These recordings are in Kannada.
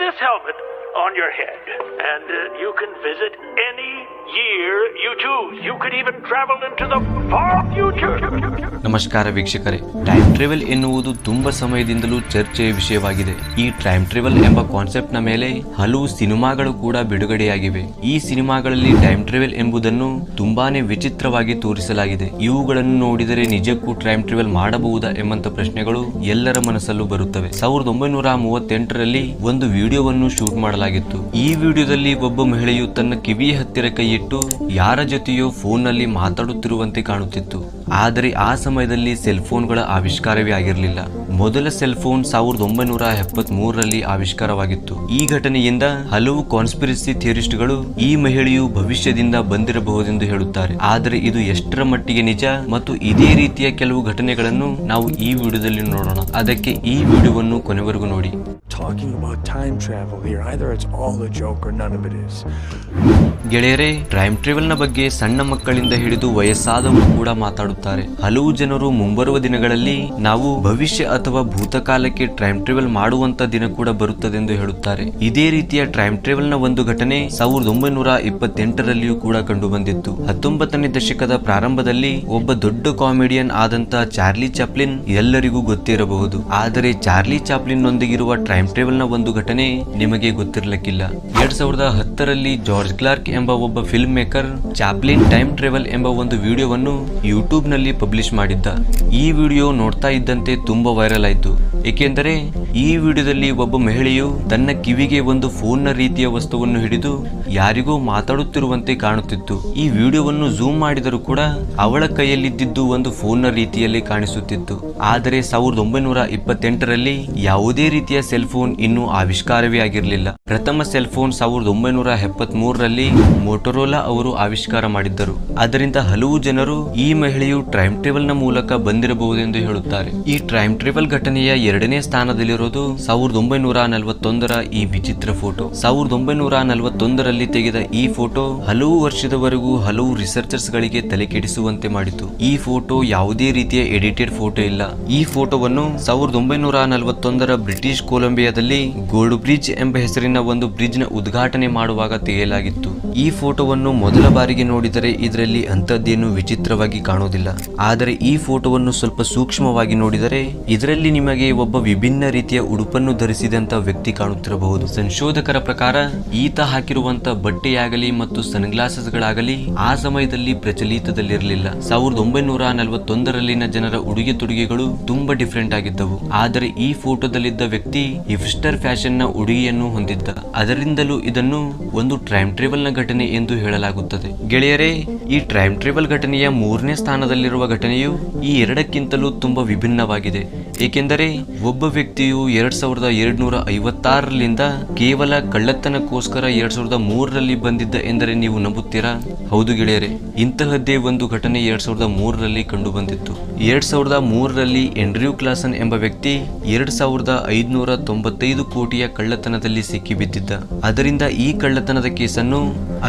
this helmet on your head, and you can visit any year you choose. You could even travel into the far future. ನಮಸ್ಕಾರ ವೀಕ್ಷಕರೇ, ಟೈಮ್ ಟ್ರಾವೆಲ್ ಎನ್ನುವುದು ತುಂಬಾ ಸಮಯದಿಂದಲೂ ಚರ್ಚೆಯ ವಿಷಯವಾಗಿದೆ. ಈ ಟೈಮ್ ಟ್ರಾವೆಲ್ ಎಂಬ ಕಾನ್ಸೆಪ್ಟ್ ನ ಮೇಲೆ ಹಲವು ಸಿನಿಮಾಗಳು ಕೂಡ ಬಿಡುಗಡೆಯಾಗಿವೆ. ಈ ಸಿನಿಮಾಗಳಲ್ಲಿ ಟೈಮ್ ಟ್ರಾವೆಲ್ ಎಂಬುದನ್ನು ತುಂಬಾನೇ ವಿಚಿತ್ರವಾಗಿ ತೋರಿಸಲಾಗಿದೆ. ಇವುಗಳನ್ನು ನೋಡಿದರೆ ನಿಜಕ್ಕೂ ಟೈಮ್ ಟ್ರಾವೆಲ್ ಮಾಡಬಹುದಾ ಎಂಬಂತ ಪ್ರಶ್ನೆಗಳು ಎಲ್ಲರ ಮನಸ್ಸಲ್ಲೂ ಬರುತ್ತವೆ. 1938ರಲ್ಲಿ ಒಂದು ವಿಡಿಯೋವನ್ನು ಶೂಟ್ ಮಾಡಲಾಗಿತ್ತು. ಈ ವಿಡಿಯೋದಲ್ಲಿ ಒಬ್ಬ ಮಹಿಳೆಯು ತನ್ನ ಕಿವಿಯ ಹತ್ತಿರ ಕೈಯಿಟ್ಟು ಯಾರ ಜೊತೆಯೋ ಫೋನ್ ನಲ್ಲಿ ಮಾತಾಡುತ್ತಿರುವಂತೆ ಕಾಣುತ್ತಿತ್ತು. ಆದರೆ ಆ ಸಮಯದಲ್ಲಿ ಸೆಲ್ ಫೋನ್ಗಳ ಆವಿಷ್ಕಾರವೇ ಆಗಿರಲಿಲ್ಲ. ಮೊದಲ ಸೆಲ್ ಫೋನ್ 1973ರಲ್ಲಿ ಆವಿಷ್ಕಾರವಾಗಿತ್ತು. ಈ ಘಟನೆಯಿಂದ ಹಲವು ಕಾನ್ಸ್ಪಿರಸಿ ಥಿಯರಿಸ್ಟ್ಗಳು ಈ ಮಹಿಳೆಯು ಭವಿಷ್ಯದಿಂದ ಬಂದಿರಬಹುದೆಂದು ಹೇಳುತ್ತಾರೆ. ಆದರೆ ಇದು ಎಷ್ಟರ ಮಟ್ಟಿಗೆ ನಿಜ ಮತ್ತು ಇದೇ ರೀತಿಯ ಕೆಲವು ಘಟನೆಗಳನ್ನು ನಾವು ಈ ವಿಡಿಯೋದಲ್ಲಿ ನೋಡೋಣ. ಅದಕ್ಕೆ ಈ ವಿಡಿಯೋವನ್ನು ಕೊನೆವರೆಗೂ ನೋಡಿ. Talking about time travel here. Either it's all a joke or none of it is. ಗೆಳೆಯರೇ, ಟೈಮ್ ಟ್ರಾವೆಲ್ ನ ಬಗ್ಗೆ ಸಣ್ಣ ಮಕ್ಕಳಿಂದ ಹಿಡಿದು ವಯಸ್ಸಾದವರು ಕೂಡ ಮಾತಾಡುತ್ತಾರೆ. ಹಲವು ಜನರು ಮುಂಬರುವ ದಿನಗಳಲ್ಲಿ ನಾವು ಭವಿಷ್ಯ ಅಥವಾ ಭೂತಕಾಲಕ್ಕೆ ಟೈಮ್ ಟ್ರಾವೆಲ್ ಮಾಡುವಂತ ದಿನ ಕೂಡ ಬರುತ್ತದೆ ಎಂದು ಹೇಳುತ್ತಾರೆ. ಇದೇ ರೀತಿಯ ಟೈಮ್ ಟ್ರಾವೆಲ್ ನ ಒಂದು ಘಟನೆ 1928ರಲ್ಲಿಯೂ ಕೂಡ ಕಂಡು ಬಂದಿತ್ತು. 19ನೇ ದಶಕದ ಪ್ರಾರಂಭದಲ್ಲಿ ಒಬ್ಬ ದೊಡ್ಡ ಕಾಮಿಡಿಯನ್ ಆದಂತ ಚಾರ್ಲಿ ಚಾಪ್ಲಿನ್ ಎಲ್ಲರಿಗೂ ಗೊತ್ತಿರಬಹುದು. ಆದರೆ ಚಾರ್ಲಿ ಚಾಪ್ಲಿನ್ ನೊಂದಿಗಿರುವ ಟೈಮ್ ಟ್ರಾವೆಲ್ ನ ಒಂದು ಘಟನೆ ನಿಮಗೆ ಗೊತ್ತಿರಲಿಕ್ಕಿಲ್ಲ. 2010ರಲ್ಲಿ ಜಾರ್ಜ್ ಕ್ಲಾರ್ಕ್ ಎಂಬ ಒಬ್ಬ film maker Chaplin time travel ಎಂಬ ಒಂದು ವಿಡಿಯೋವನ್ನು ಯೂಟ್ಯೂಬ್ ನಲ್ಲಿ ಪಬ್ಲಿಷ್ ಮಾಡಿದ್ದ. ಈ ವಿಡಿಯೋ ನೋಡ್ತಾ ಇದ್ದಂತೆ ತುಂಬಾ ವೈರಲ್ ಆಯ್ತು. ಏಕೆಂದರೆ ಈ ವಿಡಿಯೋದಲ್ಲಿ ಒಬ್ಬ ಮಹಿಳೆಯು ತನ್ನ ಕಿವಿಗೆ ಒಂದು ಫೋನ್ ನ ರೀತಿಯ ವಸ್ತುವನ್ನು ಹಿಡಿದು ಯಾರಿಗೋ ಮಾತಾಡುತ್ತಿರುವಂತೆ ಕಾಣುತ್ತಿತ್ತು. ಈ ವಿಡಿಯೋವನ್ನು ಝೂಮ್ ಮಾಡಿದರೂ ಕೂಡ ಅವಳ ಕೈಯಲ್ಲಿದ್ದು ಒಂದು ಫೋನ್ ನ ರೀತಿಯಲ್ಲಿ ಕಾಣಿಸುತ್ತಿತ್ತು. ಆದರೆ 1928ರಲ್ಲಿ ಯಾವುದೇ ರೀತಿಯ ಸೆಲ್ ಫೋನ್ ಇನ್ನೂ ಆವಿಷ್ಕಾರವೇ ಆಗಿರಲಿಲ್ಲ. ಪ್ರಥಮ ಸೆಲ್ ಫೋನ್ 1973ರಲ್ಲಿ ಮೋಟೋರೋಲಾ ಅವರು ಆವಿಷ್ಕಾರ ಮಾಡಿದ್ದರು. ಅದರಿಂದ ಹಲವು ಜನರು ಈ ಮಹಿಳೆಯು ಟೈಮ್ ಟ್ರಾವೆಲ್ ನ ಮೂಲಕ ಬಂದಿರಬಹುದೆಂದು ಹೇಳುತ್ತಾರೆ. ಈ ಟೈಮ್ ಟ್ರಾವೆಲ್ ಘಟನೆಯ 2ನೇ ಸ್ಥಾನದಲ್ಲಿರೋದು 1941ರ ಈ ವಿಚಿತ್ರ ಫೋಟೋ. 1941ರಲ್ಲಿ ತೆಗೆದ ಈ ಫೋಟೋ ಹಲವು ವರ್ಷದವರೆಗೂ ಹಲವು ರಿಸರ್ಚರ್ಸ್ ಗಳಿಗೆ ತಲೆ ಕೆಡಿಸುವಂತೆ ಮಾಡಿತು. ಈ ಫೋಟೋ ಯಾವುದೇ ರೀತಿಯ ಎಡಿಟೆಡ್ ಫೋಟೋ ಇಲ್ಲ. ಈ ಫೋಟೋವನ್ನು 1941ರ ಬ್ರಿಟಿಷ್ ಕೊಲಂಬಿಯಾದಲ್ಲಿ ಗೋಲ್ಡ್ ಬ್ರಿಡ್ಜ್ ಎಂಬ ಹೆಸರಿನ ಒಂದು ಬ್ರಿಡ್ಜ್ ನ ಉದ್ಘಾಟನೆ ಮಾಡುವಾಗ ತೆಗೆಯಲಾಗಿತ್ತು. ಈ ಫೋಟೋವನ್ನು ಮೊದಲ ಬಾರಿಗೆ ನೋಡಿದರೆ ಇದರಲ್ಲಿ ಅಂತದ್ದೇನು ವಿಚಿತ್ರವಾಗಿ ಕಾಣುವುದಿಲ್ಲ. ಆದರೆ ಈ ಫೋಟೋವನ್ನು ಸ್ವಲ್ಪ ಸೂಕ್ಷ್ಮವಾಗಿ ನೋಡಿದರೆ ಇದರಲ್ಲಿ ನಿಮಗೆ ಒಬ್ಬ ವಿಭಿನ್ನ ರೀತಿಯ ಉಡುಪನ್ನು ಧರಿಸಿದಂತ ವ್ಯಕ್ತಿ ಕಾಣುತ್ತಿರಬಹುದು. ಸಂಶೋಧಕರ ಪ್ರಕಾರ ಈತ ಹಾಕಿರುವಂತ ಬಟ್ಟೆಯಾಗಲಿ ಮತ್ತು ಸನ್ಗ್ಲಾಸಸ್ ಗಳಾಗಲಿ ಆ ಸಮಯದಲ್ಲಿ ಪ್ರಚಲಿತದಲ್ಲಿರಲಿಲ್ಲ. 1941ರಲ್ಲಿನ ಜನರ ಉಡುಗೆ ತೊಡುಗೆಗಳು ತುಂಬಾ ಡಿಫರೆಂಟ್ ಆಗಿದ್ದವು. ಆದರೆ ಈ ಫೋಟೋದಲ್ಲಿದ್ದ ವ್ಯಕ್ತಿ ಹಿಪ್ಸ್ಟರ್ ಫ್ಯಾಷನ್ ನ ಉಡುಗೆಯನ್ನು ಹೊಂದಿದ್ದ. ಅದರಿಂದಲೂ ಇದನ್ನು ಒಂದು ಟೈಮ್ ಟ್ರಾವೆಲ್ ನ ಘಟನೆ ಎಂದು ಹೇಳಲಾಗುತ್ತದೆ. ಗೆಳೆಯರೇ, ಈ ಟೈಮ್ ಟ್ರಾವೆಲ್ ಘಟನೆಯ 3ನೇ ಸ್ಥಾನದಲ್ಲಿರುವ ಘಟನೆಯು ಈ ಎರಡಕ್ಕಿಂತಲೂ ತುಂಬಾ ವಿಭಿನ್ನವಾಗಿದೆ. ಏಕೆಂದರೆ ಒಬ್ಬ ವ್ಯಕ್ತಿಯು 2256ರಿಂದ ಕೇವಲ ಕಳ್ಳತನಕ್ಕೋಸ್ಕರ 2003ರಲ್ಲಿ ಬಂದಿದ್ದ ಎಂದರೆ ನೀವು ನಂಬುತ್ತೀರಾ? ಹೌದು ಗೆಳೆಯರೇ, ಇಂತಹದ್ದೇ ಒಂದು ಘಟನೆ 2003ರಲ್ಲಿ ಕಂಡು ಬಂದಿತ್ತು. 2003ರಲ್ಲಿ ಎಂಡ್ರ್ಯೂ ಕ್ಲಾಸನ್ ಎಂಬ ವ್ಯಕ್ತಿ 2595 ಕೋಟಿಯ ಕಳ್ಳತನದಲ್ಲಿ ಸಿಕ್ಕಿಬಿದ್ದಿದ್ದ. ಅದರಿಂದ ಈ ಕಳ್ಳತನದ ಕೇಸನ್ನು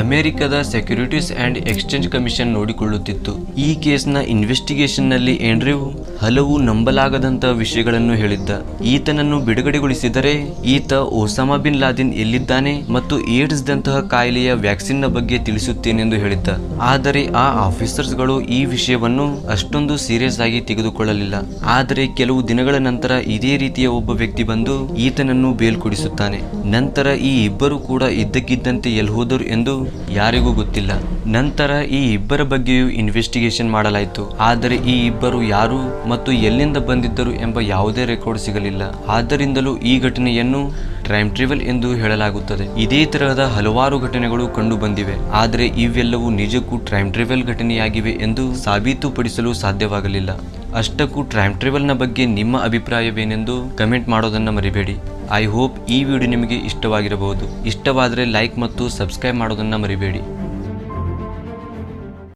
ಅಮೆರಿಕದ ಸೆಕ್ಯೂರಿಟೀಸ್ ಅಂಡ್ ಎಕ್ಸ್ಚೇಂಜ್ ಕಮಿಷನ್ ನೋಡಿಕೊಳ್ಳುತ್ತಿತ್ತು. ಈ ಕೇಸ್ನ ಇನ್ವೆಸ್ಟಿಗೇಷನ್ ನಲ್ಲಿ ಎಂಡ್ರ್ಯೂ ಹಲವು ನಂಬಲಾಗದಂತ ವಿಷಯಗಳನ್ನು ಹೇಳಿದ್ದ. ಈತನನ್ನು ಬಿಡುಗಡೆಗೊಳಿಸಿದರೆ ಈತ ಒಸಾಮಾ ಬಿನ್ ಲಾದೆನ್ ಎಲ್ಲಿದ್ದಾನೆ ಮತ್ತು ಏಡ್ಸ್ ದಂತಹ ಕಾಯಿಲೆಯ ವ್ಯಾಕ್ಸಿನ್ ನ ಬಗ್ಗೆ ತಿಳಿಸುತ್ತೇನೆಂದು ಹೇಳಿದ್ದ. ಆದರೆ ಆ ಆಫೀಸರ್ಸ್ ಗಳು ಈ ವಿಷಯವನ್ನು ಅಷ್ಟೊಂದು ಸೀರಿಯಸ್ ಆಗಿ ತೆಗೆದುಕೊಳ್ಳಲಿಲ್ಲ. ಆದರೆ ಕೆಲವು ದಿನಗಳ ನಂತರ ಇದೇ ರೀತಿಯ ಒಬ್ಬ ವ್ಯಕ್ತಿ ಬಂದು ಈತನನ್ನು ಬೇಲ್ ಕೊಡಿಸುತ್ತಾನೆ. ನಂತರ ಈ ಇಬ್ಬರು ಕೂಡ ಇದ್ದಕ್ಕಿದ್ದಂತೆ ಎಲ್ಲಿ ಹೋದರು ಎಂದು ಯಾರಿಗೂ ಗೊತ್ತಿಲ್ಲ. ನಂತರ ಈ ಇಬ್ಬರ ಬಗ್ಗೆಯೂ ಇನ್ವೆಸ್ಟಿಗೇಷನ್ ಮಾಡಲಾಯಿತು. ಆದರೆ ಈ ಇಬ್ಬರು ಯಾರು ಮತ್ತು ಎಲ್ಲಿಂದ ಬಂದಿದ್ದರು ಎಂಬ ಯಾವುದೇ ರೆಕಾರ್ಡ್ ಸಿಗಲಿಲ್ಲ. ಆದ್ದರಿಂದಲೂ ಈ ಘಟನೆಯನ್ನು ಟೈಮ್ ಟ್ರಾವೆಲ್ ಎಂದು ಹೇಳಲಾಗುತ್ತದೆ. ಇದೇ ತರಹದ ಹಲವಾರು ಘಟನೆಗಳು ಕಂಡು ಬಂದಿವೆ. ಆದರೆ ಇವೆಲ್ಲವೂ ನಿಜಕ್ಕೂ ಟೈಮ್ ಟ್ರಾವೆಲ್ ಘಟನೆಯಾಗಿವೆ ಎಂದು ಸಾಬೀತುಪಡಿಸಲು ಸಾಧ್ಯವಾಗಲಿಲ್ಲ. ಅಷ್ಟಕ್ಕೂ ಟೈಮ್ ಟ್ರಾವೆಲ್ ನ ಬಗ್ಗೆ ನಿಮ್ಮ ಅಭಿಪ್ರಾಯವೇನೆಂದು ಕಮೆಂಟ್ ಮಾಡೋದನ್ನ ಮರಿಬೇಡಿ. ಐ ಹೋಪ್ ಈ ವಿಡಿಯೋ ನಿಮಗೆ ಇಷ್ಟವಾಗಿರಬಹುದು. ಇಷ್ಟವಾದರೆ ಲೈಕ್ ಮತ್ತು ಸಬ್ಸ್ಕ್ರೈಬ್ ಮಾಡೋದನ್ನ ಮರಿಬೇಡಿ.